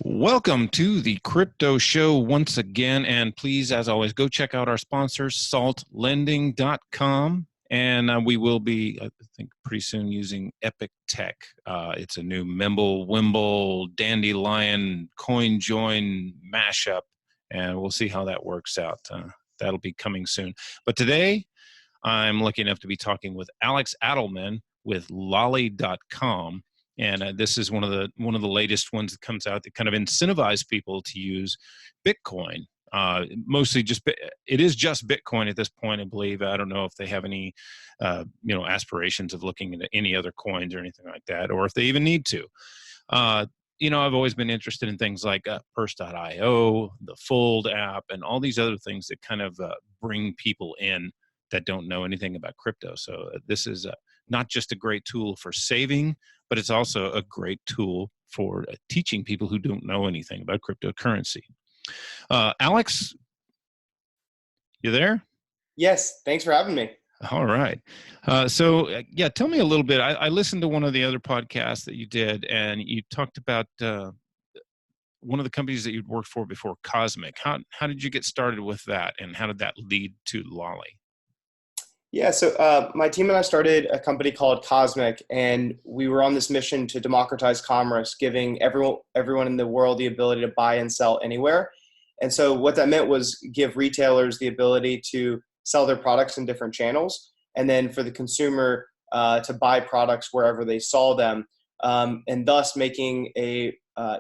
Welcome to the Crypto Show once again. And please, as always, go check out our sponsor, saltlending.com. And we will be, I think, pretty soon using Epic Tech. It's a new Mimble, Wimble, Dandelion, CoinJoin mashup. And we'll see how that works out. That'll be coming soon. But today, I'm lucky enough to be talking with Alex Adelman with Lolli.com. And this is one of the latest ones that comes out that kind of incentivize people to use Bitcoin. Mostly it is just Bitcoin at this point, I believe. I don't know if they have any, aspirations of looking into any other coins or anything like that, or if they even need to. I've always been interested in things like Purse.io, the Fold app, and all these other things that kind of bring people in that don't know anything about crypto. So this is not just a great tool for saving, but it's also a great tool for teaching people who don't know anything about cryptocurrency. Alex, you there? Yes, thanks for having me. All right. Tell me a little bit. I listened to one of the other podcasts that you did, and you talked about one of the companies that you'd worked for before, Cosmic. How did you get started with that, and how did that lead to Lolli? Yeah, so my team and I started a company called Cosmic, and we were on this mission to democratize commerce, giving everyone in the world the ability to buy and sell anywhere. And so what that meant was give retailers the ability to sell their products in different channels, and then for the consumer to buy products wherever they saw them, and thus making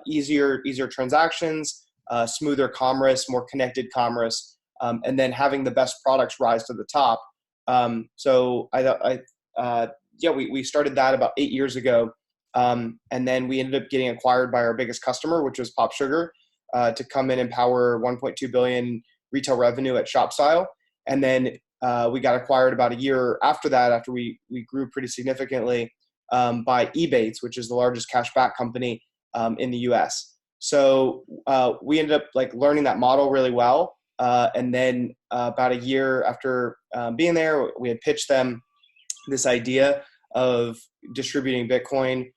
easier transactions, smoother commerce, more connected commerce, and then having the best products rise to the top. We started that about 8 years ago. And then we ended up getting acquired by our biggest customer, which was Pop Sugar, to come in and power 1.2 billion retail revenue at ShopStyle. And then we got acquired about a year after that, after we grew pretty significantly, by Ebates, which is the largest cashback company in the US. So we ended up learning that model really well. And then about a year after being there, we had pitched them this idea of distributing Bitcoin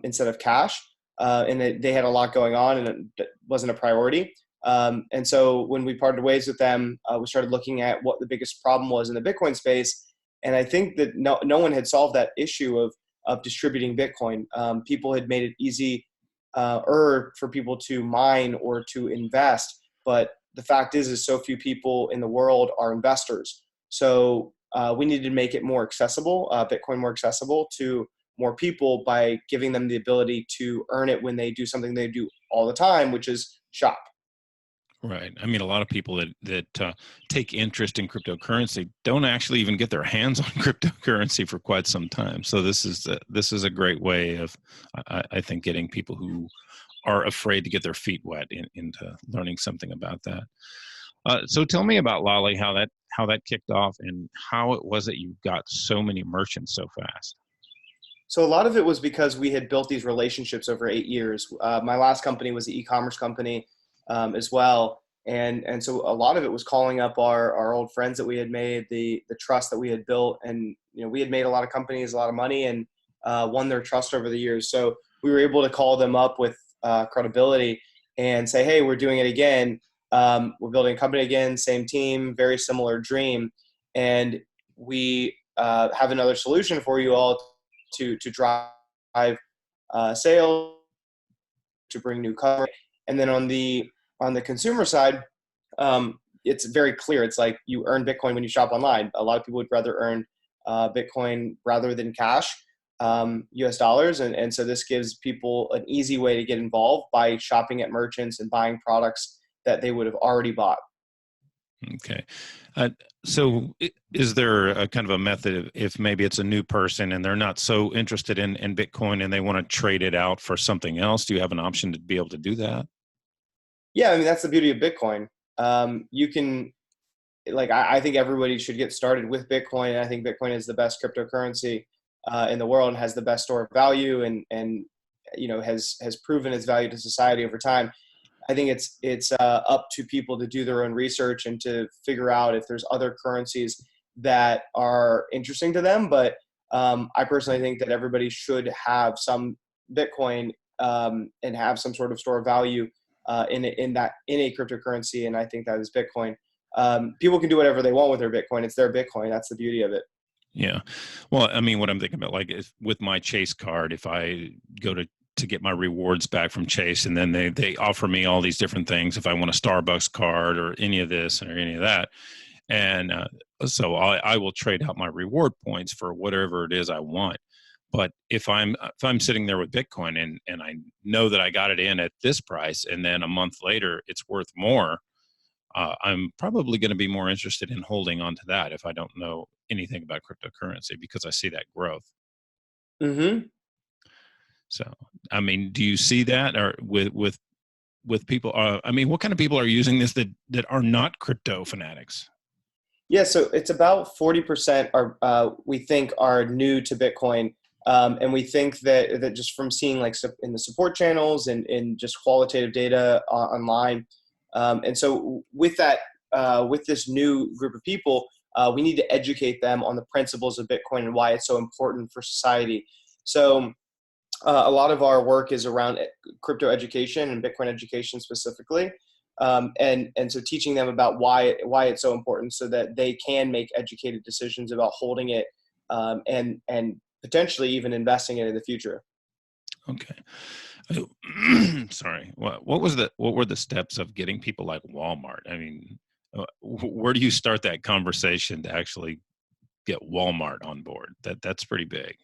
instead of cash. And they had a lot going on, and it wasn't a priority. And so when we parted ways with them, we started looking at what the biggest problem was in the Bitcoin space. And I think that no one had solved that issue of distributing Bitcoin. People had made it easy for people to mine or to invest, but the fact is so few people in the world are investors. So we needed to make it more accessible, Bitcoin more accessible to more people by giving them the ability to earn it when they do something they do all the time, which is shop. Right. I mean, a lot of people that take interest in cryptocurrency don't actually even get their hands on cryptocurrency for quite some time. So this is a great way of, I think, getting people who are afraid to get their feet wet into learning something about that. So tell me about Lolli, how that kicked off, and how it was that you got so many merchants so fast. So a lot of it was because we had built these relationships over 8 years. My last company was the e-commerce company as well. And so a lot of it was calling up our old friends that we had made, the trust that we had built. And, we had made a lot of companies, a lot of money, and won their trust over the years. So we were able to call them up with credibility and say, hey, we're doing it again. We're building a company again, same team, very similar dream. And we have another solution for you all to drive sales, to bring new customers. And then on the consumer side, it's very clear. It's like you earn Bitcoin when you shop online. A lot of people would rather earn Bitcoin rather than cash, US dollars. And so this gives people an easy way to get involved by shopping at merchants and buying products that they would have already bought. Okay. So is there a kind of a method if maybe it's a new person and they're not so interested in Bitcoin and they want to trade it out for something else? Do you have an option to be able to do that? Yeah, I mean, that's the beauty of Bitcoin. You can, I think everybody should get started with Bitcoin. And I think Bitcoin is the best cryptocurrency in the world and has the best store of value and has proven its value to society over time. I think it's up to people to do their own research and to figure out if there's other currencies that are interesting to them. But I personally think that everybody should have some Bitcoin and have some sort of store of value in a cryptocurrency. And I think that is Bitcoin. People can do whatever they want with their Bitcoin. It's their Bitcoin. That's the beauty of it. Yeah. Well, I mean, what I'm thinking about, like, if, with my Chase card, if I go to get my rewards back from Chase, and then they offer me all these different things, if I want a Starbucks card or any of this or any of that, and so I will trade out my reward points for whatever it is I want. But if I'm sitting there with Bitcoin and I know that I got it in at this price, and then a month later it's worth more, I'm probably going to be more interested in holding on to that if I don't know anything about cryptocurrency, because I see that growth. Mm-hmm. So, I mean, do you see that, or with people? I mean, what kind of people are using this that are not crypto fanatics? Yeah, so it's about 40% are we think are new to Bitcoin, and we think that just from seeing like in the support channels and in just qualitative data online, and so with that, with this new group of people, we need to educate them on the principles of Bitcoin and why it's so important for society. So a lot of our work is around crypto education and Bitcoin education specifically. And so teaching them about why it's so important, so that they can make educated decisions about holding it, and potentially even investing it in the future. Okay. Sorry. What were the steps of getting people like Walmart? I mean, where do you start that conversation to actually get Walmart on board? That's pretty big.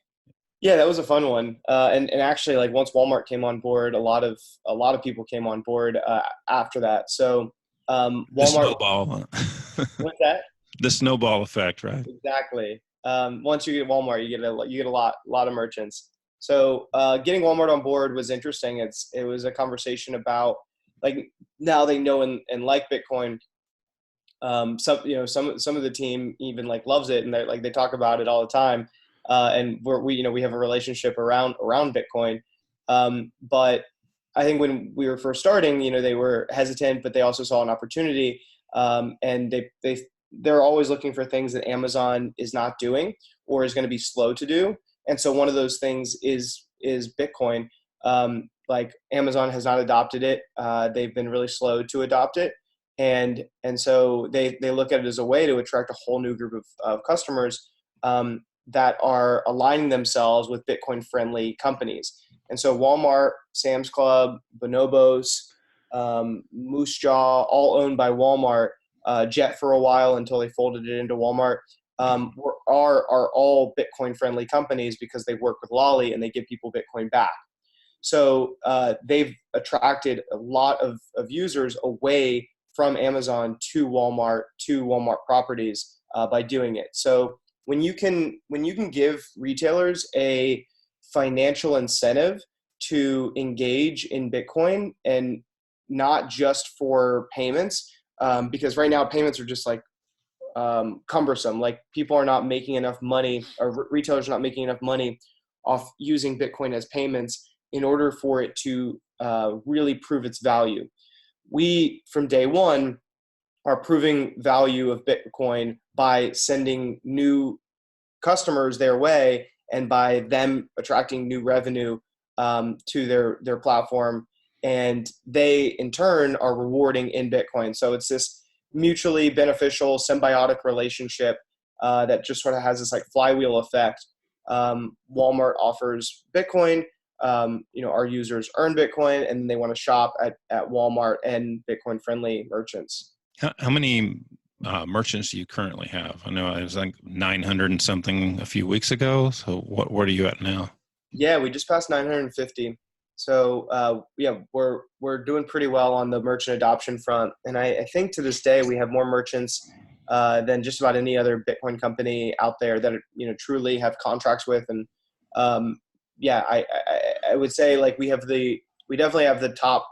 Yeah, that was a fun one. And actually, like once Walmart came on board, a lot of people came on board after that. So The Walmart, snowball. what's that? The snowball effect, right? Exactly. Once you get Walmart, you get a lot of merchants. So getting Walmart on board was interesting. It was a conversation about, like, now they know and like Bitcoin. Some of the team even like loves it, and they talk about it all the time. And we have a relationship around Bitcoin. But I think when we were first starting, they were hesitant, but they also saw an opportunity. And they're always looking for things that Amazon is not doing or is going to be slow to do. And so one of those things is Bitcoin. Like Amazon has not adopted it. They've been really slow to adopt it. And so they look at it as a way to attract a whole new group of customers that are aligning themselves with Bitcoin friendly companies. And so Walmart, Sam's Club, Bonobos, Moose Jaw, all owned by Walmart. Jet for a while until they folded it into Walmart, are all Bitcoin friendly companies because they work with Lolli and they give people Bitcoin back. So they've attracted a lot of users away from Amazon to Walmart properties by doing it. So when you can give retailers a financial incentive to engage in Bitcoin, and not just for payments, because right now payments are just like cumbersome. Like people are not making enough money, or retailers are not making enough money off using Bitcoin as payments in order for it to really prove its value. We, from day one, are proving value of Bitcoin by sending new customers their way and by them attracting new revenue to their platform. And they, in turn, are rewarding in Bitcoin. So it's this mutually beneficial, symbiotic relationship that just sort of has this like flywheel effect. Walmart offers Bitcoin. Our users earn Bitcoin, and they want to shop at Walmart and Bitcoin friendly merchants. How many merchants do you currently have? I know it was like 900 and something a few weeks ago. So what are you at now? Yeah, we just passed 950. So we're doing pretty well on the merchant adoption front. And I think to this day we have more merchants than just about any other Bitcoin company out there that truly have contracts with. And I would say like we definitely have the top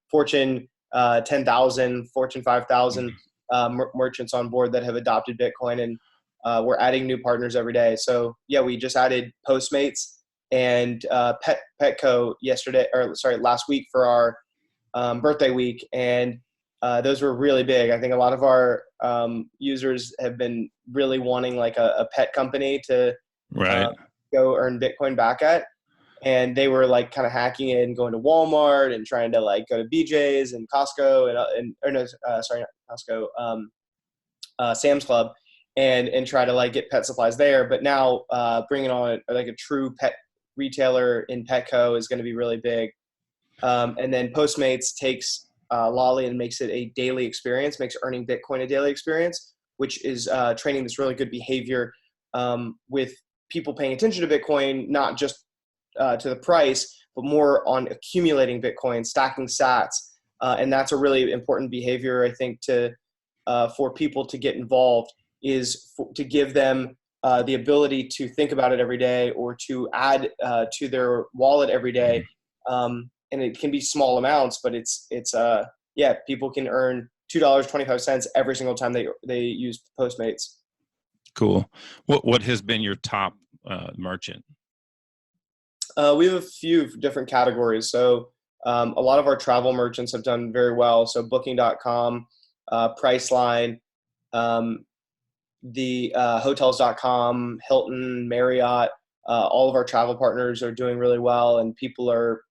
Fortune 10,000, Fortune 5,000 merchants on board that have adopted Bitcoin, and we're adding new partners every day. So yeah, we just added Postmates and Petco last week for our birthday week, and those were really big. I think a lot of our users have been really wanting like a pet company to Right. go earn Bitcoin back at. and they were like kind of hacking it and going to Walmart and trying to like go to BJ's and Costco and or no, sorry, not Costco, Sam's Club, and try to like get pet supplies there. But now bringing on like a true pet retailer in Petco is going to be really big. And then Postmates takes Lolli and makes it a daily experience, makes earning Bitcoin a daily experience, which is training this really good behavior with people paying attention to Bitcoin, not just to the price, but more on accumulating Bitcoin, stacking sats. And that's a really important behavior, I think, for people to get involved, is to give them the ability to think about it every day or to add to their wallet every day. And it can be small amounts, but people can earn $2.25 every single time they use Postmates. Cool. What has been your top merchant? We have a few different categories. So a lot of our travel merchants have done very well. So Booking.com, Priceline, the Hotels.com, Hilton, Marriott, all of our travel partners are doing really well, and people are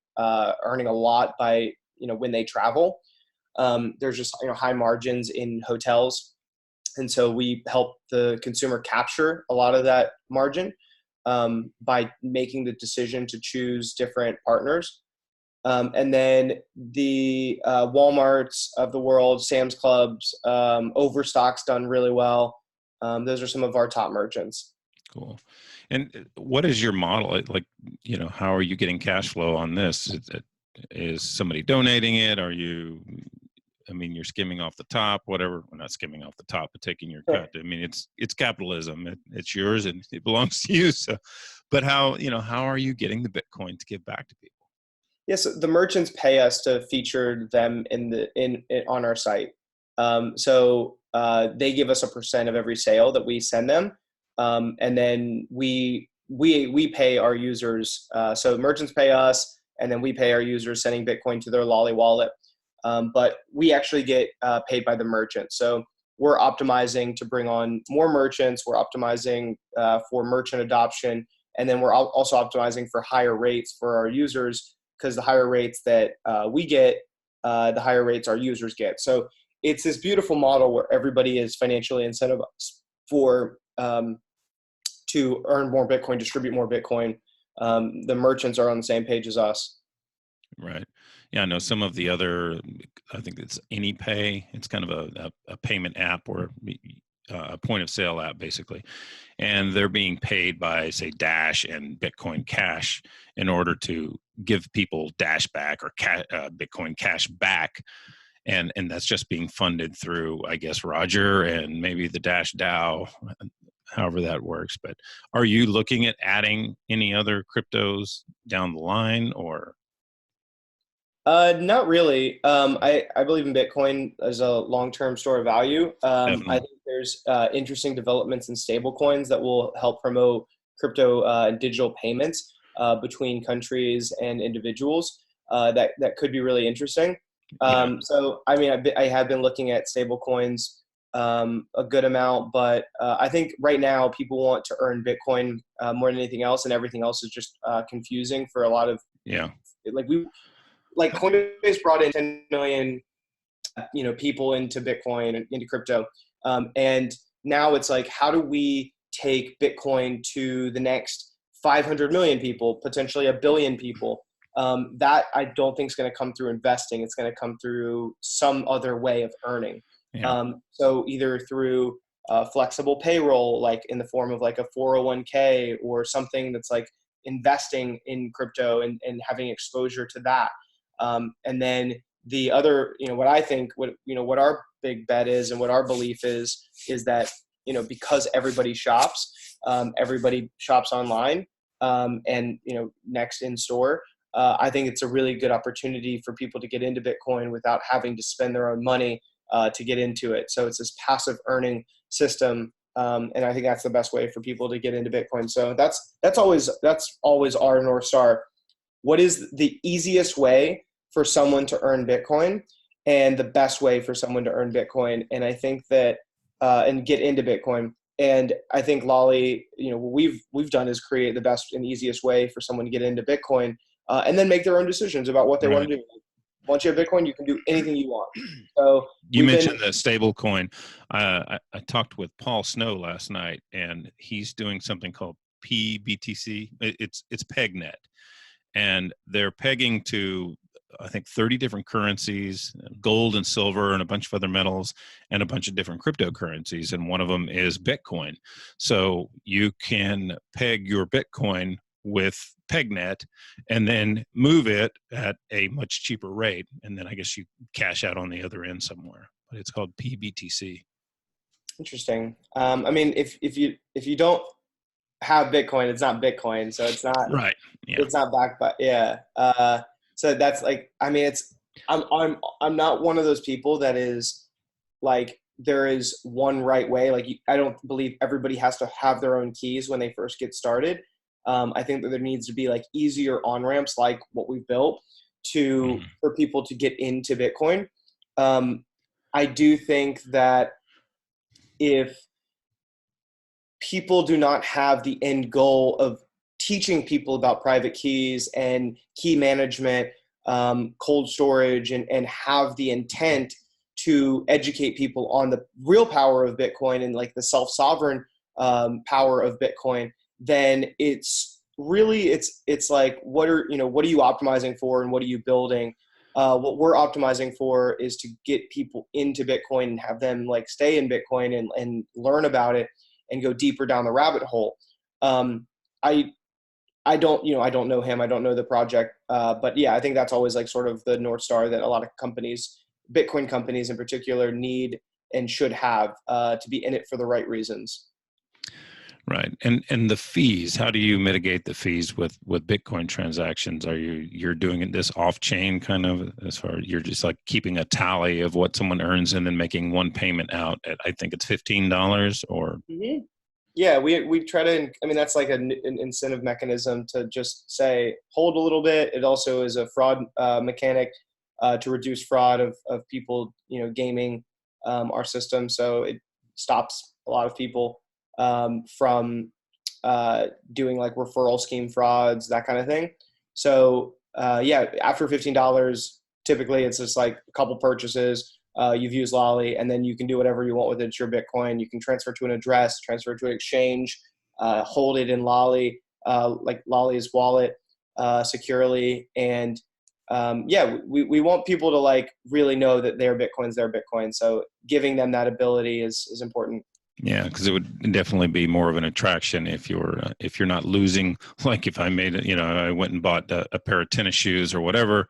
earning a lot by when they travel. There's just high margins in hotels, and so we help the consumer capture a lot of that margin by making the decision to choose different partners. And then the Walmarts of the world, Sam's Clubs, Overstock's done really well. Those are some of our top merchants. Cool. And what is your model? Like, how are you getting cash flow on this? Is somebody donating it? You're skimming off the top, whatever. We're not skimming off the top, but taking your cut. I mean, it's capitalism. It's yours and it belongs to you. So, but how are you getting the Bitcoin to give back to people? Yes, the merchants pay us to feature them on our site. So they give us a % of every sale that we send them, and then we pay our users. So merchants pay us, and then we pay our users sending Bitcoin to their Lolli wallet. But we actually get paid by the merchant. So we're optimizing to bring on more merchants. We're optimizing for merchant adoption, and then we're also optimizing for higher rates for our users, because the higher rates that we get, the higher rates our users get. So it's this beautiful model where everybody is financially incentivized to earn more Bitcoin, distribute more Bitcoin. The merchants are on the same page as us. Right. Yeah, I know some of the other, I think it's AnyPay. It's kind of a payment app or a point of sale app, basically. And they're being paid by, say, Dash and Bitcoin Cash in order to give people Dash back or Bitcoin Cash back. And that's just being funded through, I guess, Roger and maybe the Dash DAO, however that works. But are you looking at adding any other cryptos down the line, or? Not really. I believe in Bitcoin as a long-term store of value. I think there's interesting developments in stable coins that will help promote crypto and digital payments between countries and individuals. That could be really interesting. So, I have been looking at stable coins a good amount, but I think right now people want to earn Bitcoin more than anything else, and everything else is just confusing for a lot of Like Coinbase brought in 10 million, people into Bitcoin and into crypto. And now it's like, how do we take Bitcoin to the next 500 million people, potentially 1 billion people? That I don't think is going to come through investing. It's going to come through some other way of earning. Yeah. So either through flexible payroll, like in the form of like a 401k or something that's like investing in crypto and having exposure to that. And then the other, what I think, what our big bet is and what our belief is that, because everybody shops online, and, next in store, I think it's a really good opportunity for people to get into Bitcoin without having to spend their own money to get into it. So it's this passive earning system. And I think that's the best way for people to get into Bitcoin. So that's always our North Star. What is the easiest way for someone to earn Bitcoin and the best way for someone to earn Bitcoin? And I think that, and get into Bitcoin. And I think Lolli, what we've done is create the best and easiest way for someone to get into Bitcoin, and then make their own decisions about what they want to do. Once you have Bitcoin, you can do anything you want. So you mentioned the stable coin. I talked with Paul Snow last night, and he's doing something called PBTC. It's PegNet, and they're pegging to, I think, 30 different currencies, gold and silver and a bunch of other metals and a bunch of different cryptocurrencies. And one of them is Bitcoin. So you can peg your Bitcoin with PegNet and then move it at a much cheaper rate. And then I guess you cash out on the other end somewhere. But it's called PBTC. Interesting. I mean, if you don't have Bitcoin, it's not Bitcoin. So it's not right. Yeah. It's not backed by so that's like, I mean, I'm not one of those people that is like, there is one right way. Like, I don't believe everybody has to have their own keys when they first get started. I think that there needs to be like easier on-ramps like what we've built for people to get into Bitcoin. I do think that if people do not have the end goal of teaching people about private keys and key management, cold storage, and have the intent to educate people on the real power of Bitcoin and like the self-sovereign power of Bitcoin, then it's like, what are you optimizing for and what are you building? What we're optimizing for is to get people into Bitcoin and have them like stay in Bitcoin and learn about it and go deeper down the rabbit hole. I don't know him. I don't know the project. But yeah, I think that's always like sort of the North Star that a lot of companies, Bitcoin companies in particular, need and should have to be in it for the right reasons. Right. And the fees, how do you mitigate the fees with Bitcoin transactions? Are you're doing it this off chain kind of, as far as you're just like keeping a tally of what someone earns and then making one payment out at, I think it's $15 or. Mm-hmm. Yeah, we try to, I mean, that's like an incentive mechanism to just say, hold a little bit. It also is a fraud mechanic to reduce fraud of people, gaming our system. So it stops a lot of people from doing like referral scheme frauds, that kind of thing. So yeah, after $15, typically it's just like a couple purchases. You've used Lolli, and then you can do whatever you want with it. It's your Bitcoin. You can transfer to an address, transfer to an exchange, hold it in Lolli, like Lolli's wallet, securely. And yeah, we want people to like really know that their Bitcoin's their Bitcoin. So giving them that ability is important. Yeah, because it would definitely be more of an attraction if you're not losing. Like if I made it, I went and bought a pair of tennis shoes or whatever,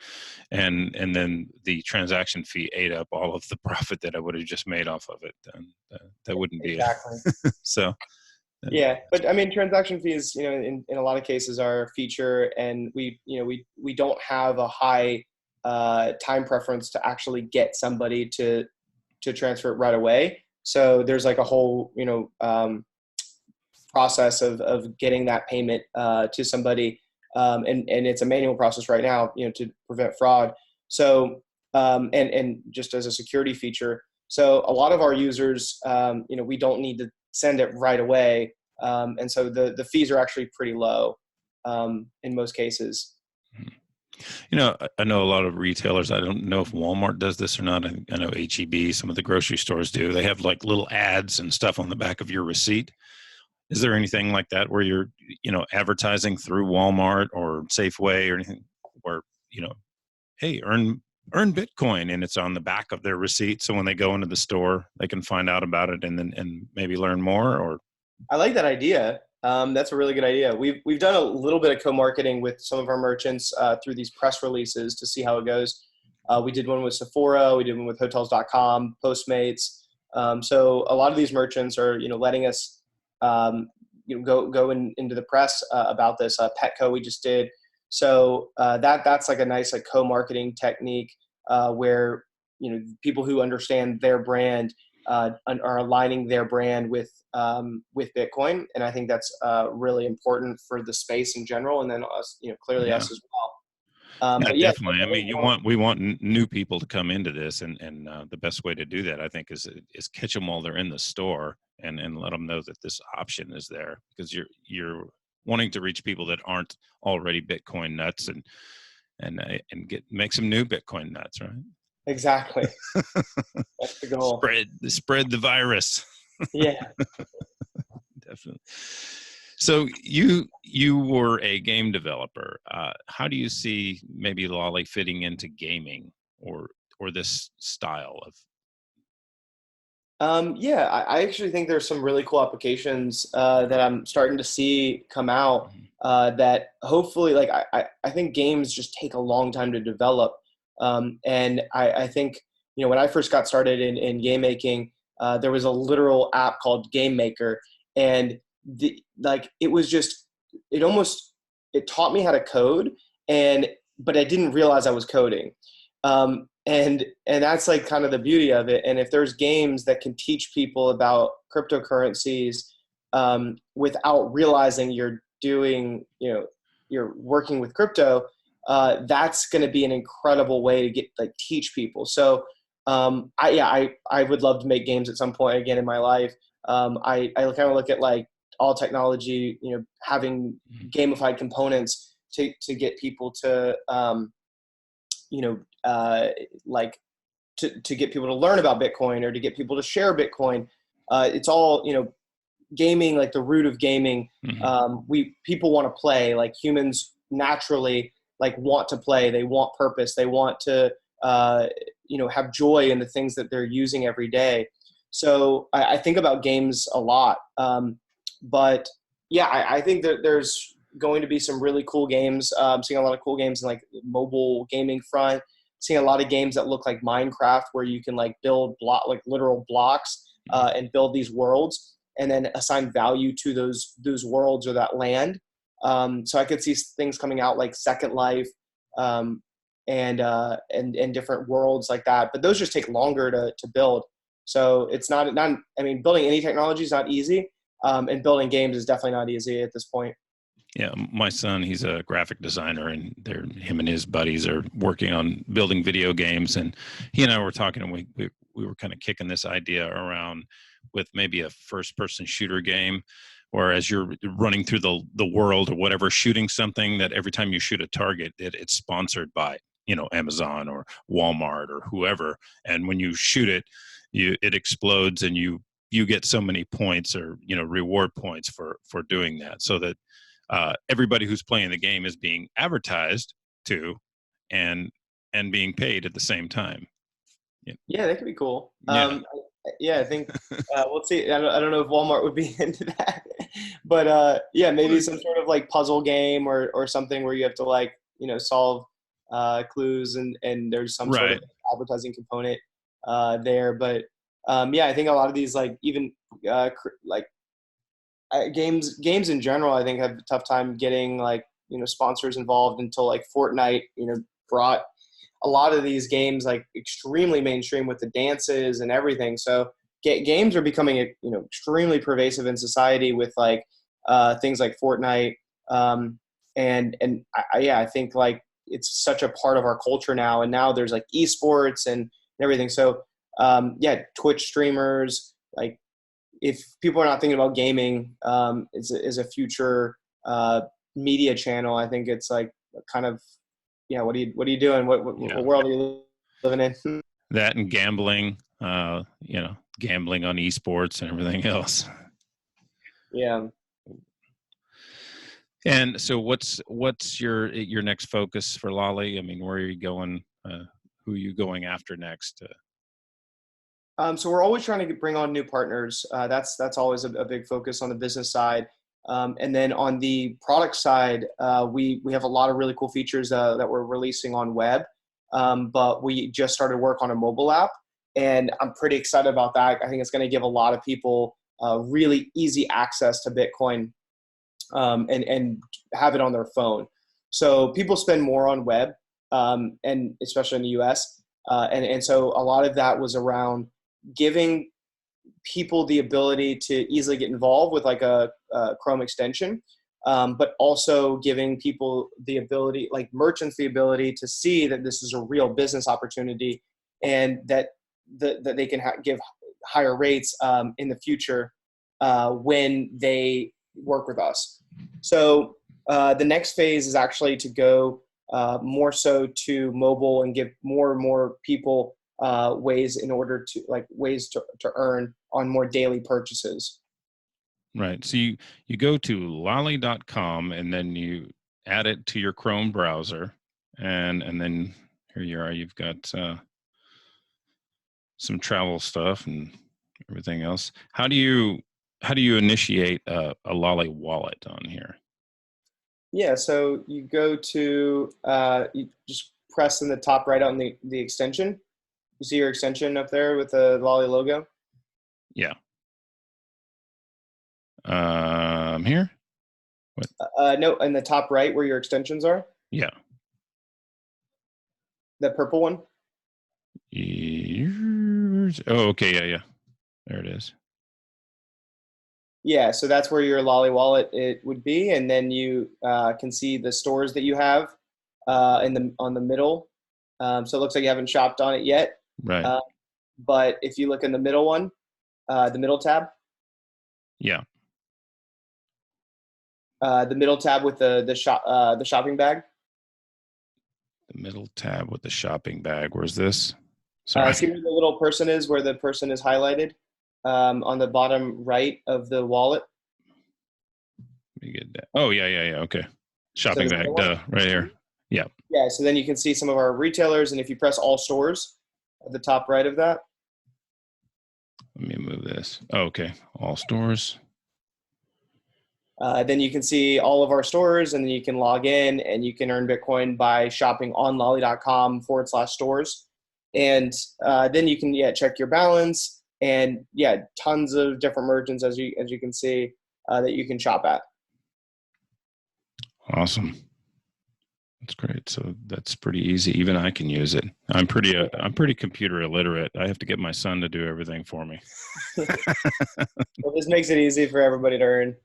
and then the transaction fee ate up all of the profit that I would have just made off of it. Then that wouldn't be exactly. So. Yeah, but I mean, transaction fees, in a lot of cases are a feature, and we don't have a high time preference to actually get somebody to transfer it right away. So there's like a whole, process of getting that payment to somebody, and it's a manual process right now, to prevent fraud. So and just as a security feature. So a lot of our users, we don't need to send it right away, and so the fees are actually pretty low in most cases. I know a lot of retailers. I don't know if Walmart does this or not. I know HEB, some of the grocery stores do. They have like little ads and stuff on the back of your receipt. Is there anything like that where you're, advertising through Walmart or Safeway or anything where, hey, earn Bitcoin, and it's on the back of their receipt, so when they go into the store, they can find out about it and maybe learn more? Or I like that idea. That's a really good idea. We've done a little bit of co-marketing with some of our merchants through these press releases to see how it goes. We did one with Sephora. We did one with Hotels.com, Postmates. So a lot of these merchants are, letting us, go into the press about this. Petco we just did. So that's like a nice like co-marketing technique where people who understand their brand are aligning their brand with Bitcoin, and I think that's really important for the space in general, and then us, clearly us as well. Yeah, but yeah, definitely. I mean, we want new people to come into this, and the best way to do that, I think, is catch them while they're in the store and let them know that this option is there, because you're wanting to reach people that aren't already Bitcoin nuts, and make some new Bitcoin nuts, right? Exactly. That's the goal. Spread the virus. Yeah. Definitely. So you were a game developer. How do you see maybe Lolli fitting into gaming, or this style of? Yeah, I actually think there's some really cool applications that I'm starting to see come out that hopefully, like I think games just take a long time to develop. And I think, when I first got started in game making, there was a literal app called Game Maker, and it was just, it taught me how to code, but I didn't realize I was coding. And that's like kind of the beauty of it. And if there's games that can teach people about cryptocurrencies without realizing you're doing, you're working with crypto, that's going to be an incredible way to teach people. So I would love to make games at some point again in my life. I kind of look at like all technology, having gamified components to get people to to get people to learn about Bitcoin, or to get people to share Bitcoin. It's all, gaming, like the root of gaming. People want to play, like humans naturally want to play. They want purpose. They want to, have joy in the things that they're using every day. So I think about games a lot. But yeah, I think that there's going to be some really cool games. I'm seeing a lot of cool games in like mobile gaming front. Seeing a lot of games that look like Minecraft, where you can build literal blocks and build these worlds, and then assign value to those worlds or that land. So I could see things coming out like Second Life, and different worlds like that. But those just take longer to build. So it's not. I mean, building any technology is not easy, and building games is definitely not easy at this point. Yeah, my son, he's a graphic designer, and him and his buddies are working on building video games. And he and I were talking, and we were kind of kicking this idea around with maybe a first-person shooter game, or as you're running through the world or whatever, shooting something that every time you shoot a target, it's sponsored by Amazon or Walmart or whoever, and when you shoot it, it explodes, and you get so many points, or reward points for doing that, so that everybody who's playing the game is being advertised to, and being paid at the same time. Yeah, that could be cool. Yeah. I think we'll see. I don't know if Walmart would be into that, but yeah, maybe some sort of like puzzle game or something where you have to solve clues, and there's some sort of advertising component there. But yeah, I think a lot of these even games in general, I think, have a tough time getting sponsors involved until Fortnite brought a lot of these games extremely mainstream with the dances and everything. So games are becoming extremely pervasive in society with things like Fortnite, and I think it's such a part of our culture now. And now there's esports and everything. So yeah, Twitch streamers, if people are not thinking about gaming is a future media channel, I think it's kind of, what are you doing? What world are you living in? That and gambling, gambling on esports and everything else. Yeah. And so what's your next focus for Lolli? I mean, where are you going? Who are you going after next? So we're always trying to bring on new partners. That's always a big focus on the business side. And then on the product side, we have a lot of really cool features that we're releasing on web. But we just started work on a mobile app, and I'm pretty excited about that. I think it's going to give a lot of people really easy access to Bitcoin, and have it on their phone. So people spend more on web, and especially in the US. And so a lot of that was around giving people the ability to easily get involved with a Chrome extension, but also giving people the ability, merchants, the ability to see that this is a real business opportunity, and that they can give higher rates in the future. when they work with us. So the next phase is actually to go more so to mobile and give more and more people ways to earn on more daily purchases. Right. So you go to lolli.com and then you add it to your Chrome browser, and then here you are. You've got some travel stuff and everything else. How do you initiate a Lolli wallet on here? Yeah, so you go to you just press in the top right on the extension. You see your extension up there with the Lolli logo? Yeah. Here? What? No, in the top right where your extensions are. Yeah. The purple one. Oh, okay. Yeah, yeah. There it is. Yeah, so that's where your Lolli wallet it would be, and then you can see the stores that you have on the middle. So it looks like you haven't shopped on it yet. Right. But if you look in the middle one, the middle tab, Yeah. the middle tab with the shopping bag. The middle tab with the shopping bag. Where's this? Sorry. See where the little person is, where the person is highlighted on the bottom right of the wallet. Let me get that. Oh, yeah, yeah, yeah. Okay. Shopping So bag. Duh. Right here. Yeah. Yeah, so then you can see some of our retailers, and if you press all stores at the top right of that. Let me move this. Oh, okay. All stores. Then you can see all of our stores, and then you can log in and you can earn Bitcoin by shopping on lolli.com/stores. And then you can check your balance, and tons of different merchants as you can see that you can shop at. Awesome. That's great. So that's pretty easy. Even I can use it. I'm pretty computer illiterate. I have to get my son to do everything for me. Well, this makes it easy for everybody to earn.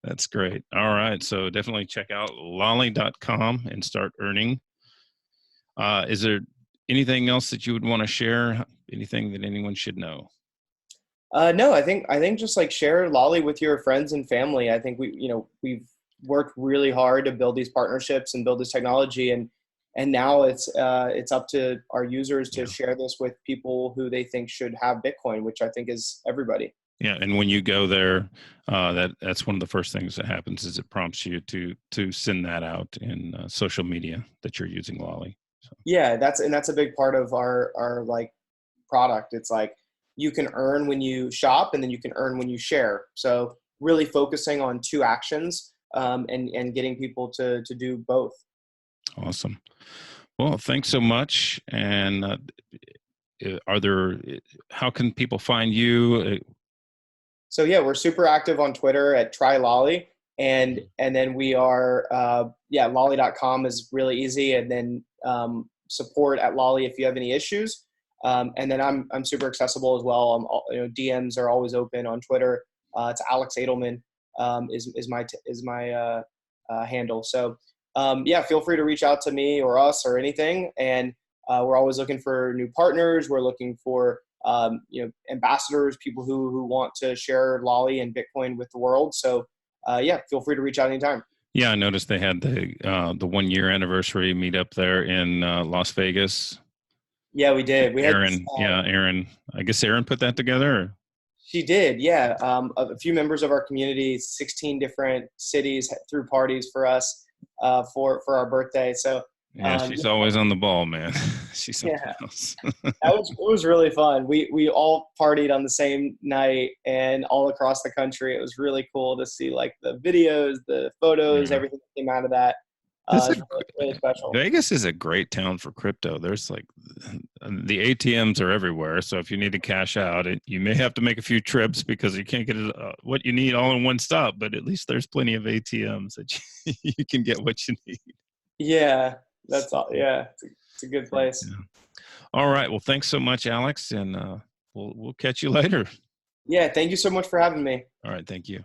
That's great. All right. So definitely check out lolli.com and start earning. Is there anything else that you would want to share? Anything that anyone should know? No, I think just like share Lolli with your friends and family. I think we've worked really hard to build these partnerships and build this technology, and now it's up to our users to share this with people who they think should have Bitcoin, which I think is everybody. Yeah, and when you go there, that's one of the first things that happens is it prompts you to send that out in social media that you're using Lolli. So. Yeah, that's a big part of our like product. It's like you can earn when you shop, and then you can earn when you share. So really focusing on two actions and getting people to do both. Awesome. Well, thanks so much. And how can people find you? So yeah, we're super active on Twitter at Try Lolli, and then we are lolli.com is really easy, and then support at Lolli if you have any issues, and then I'm super accessible as well. DMs are always open on Twitter. It's Alex Adelman is my handle. So feel free to reach out to me or us or anything, and we're always looking for new partners. We're looking for ambassadors, people who want to share Lolli and Bitcoin with the world. So feel free to reach out anytime. Yeah, I noticed they had the 1 year anniversary meetup there in Las Vegas. Yeah, we did. We Aaron, Aaron. I guess Aaron put that together. Or? She did. Yeah, a few members of our community, 16 different cities threw parties for us for our birthday. So. Yeah, she's always on the ball, man. She's something else. It was really fun. We all partied on the same night and all across the country. It was really cool to see like the videos, the photos, everything that came out of that. Really special. Vegas is a great town for crypto. There's like the ATMs are everywhere. So if you need to cash out, you may have to make a few trips because you can't get what you need all in one stop. But at least there's plenty of ATMs that you can get what you need. Yeah. That's all. Yeah, it's a good place. Yeah. All right. Well, thanks so much, Alex, and we'll catch you later. Yeah, thank you so much for having me. All right. Thank you.